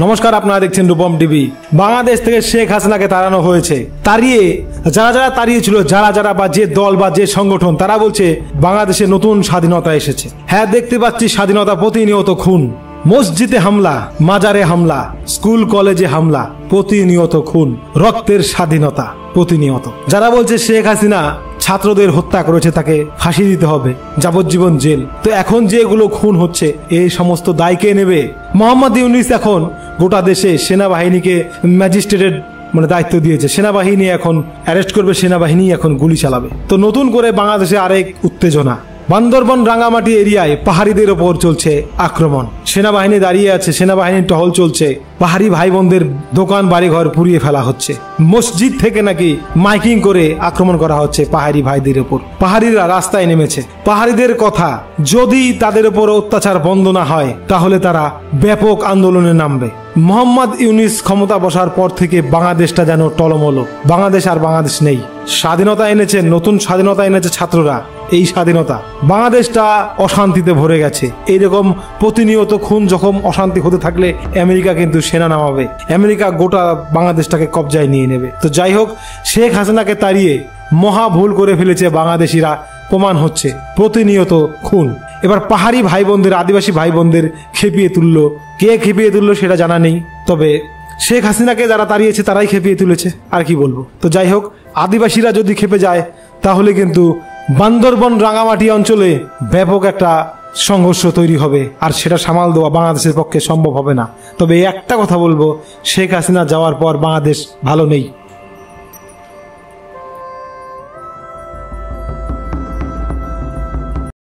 নমস্কার, আপনারা দেখছেন রূপম টিভি। বাংলাদেশ থেকে শেখ হাসিনাকে তাড়ানো হয়েছে। তাড়িয়ে যারা তাড়িয়েছিল, যারা বা যে দল বা যে সংগঠন, তারা বলছে বাংলাদেশে নতুন স্বাধীনতা এসেছে। হ্যাঁ, দেখতে পাচ্ছি স্বাধীনতা, প্রতিনিয়ত খুন, মসজিদে হামলা, মাজারে হামলা, স্কুল কলেজে হামলা, প্রতিনিয়ত খুন, রক্তের স্বাধীনতা প্রতিনিয়ত। যারা বলছে শেখ হাসিনা ছাত্রদের হত্যা করেছে, তাকে ফাঁসি দিতে হবে, যাবজ্জীবন জেল, তো এখন যে এগুলো খুন হচ্ছে এই সমস্ত দায় কে নেবে? মোহাম্মদ ইউনূস এখন গোটা দেশে সেনাবাহিনীকে ম্যাজিস্ট্রেটের দায়িত্ব দিয়েছে। সেনাবাহিনী এখন অ্যারেস্ট করবে, সেনাবাহিনী এখন গুলি চালাবে। তো নতুন করে বাংলাদেশে আরেক উত্তেজনা। বান্দরবন রাঙ্গামাটি এরিয়ায় পাহাড়িদের ওপর চলছে আক্রমণ। সেনাবাহিনী দাঁড়িয়ে আছে, সেনাবাহিনীর টহল চলছে। পাহাড়ি ভাই বোনদের দোকান বাড়িঘর পুড়িয়ে ফেলা হচ্ছে। মসজিদ থেকে নাকি মাইকিং করে আক্রমণ করা হচ্ছে পাহাড়ি ভাইদের ওপর। পাহাড়িরা রাস্তায় নেমেছে। পাহাড়িদের কথা, যদি তাদের উপর অত্যাচার বন্ধ না হয় তাহলে তারা ব্যাপক আন্দোলনে নামবে। মোহাম্মদ ইউনূস ক্ষমতা বসার পর থেকে বাংলাদেশটা যেন টলমলো। বাংলাদেশ আর বাংলাদেশ নেই। স্বাধীনতা এনেছে, নতুন স্বাধীনতা এনেছে ছাত্ররা। এই স্বাধীনতা বাংলাদেশটা অশান্তিতে ভরে গেছে। এইরকম প্রতিনিয়ত খুন জখম অশান্তি হতে থাকলে আমেরিকা কিন্তু সেনা নামাবে। আমেরিকা গোটা বাংলাদেশটাকে কবজায় নিয়ে নেবে। তো যাই হোক, শেখ হাসিনাকে তাড়িয়ে মহা ভুল করে ফেলেছে বাংলাদেশিরা, প্রমাণ হচ্ছে। প্রতিনিয়ত খুন। এবার পাহাড়ি ভাই বোনদের, আদিবাসী ভাই বোনদের খেপিয়ে তুললো। কে খেপিয়ে তুললো সেটা জানা নেই, তবে শেখ হাসিনাকে যারা তাড়িয়েছে তারাই খেপিয়ে তুলেছে। আর কি বলবো। তো যাই হোক, আদিবাসীরা যদি খেপে যায় তাহলে কিন্তু বান্দরবন রাঙ্গামাটি অঞ্চলে ব্যাপক একটা সংঘর্ষ তৈরি হবে, আর সেটা সামাল দেওয়া বাংলাদেশের পক্ষে সম্ভব হবে না। তবে একটা কথা বলবো, শেখ হাসিনা যাওয়ার পর বাংলাদেশ ভালো নেই।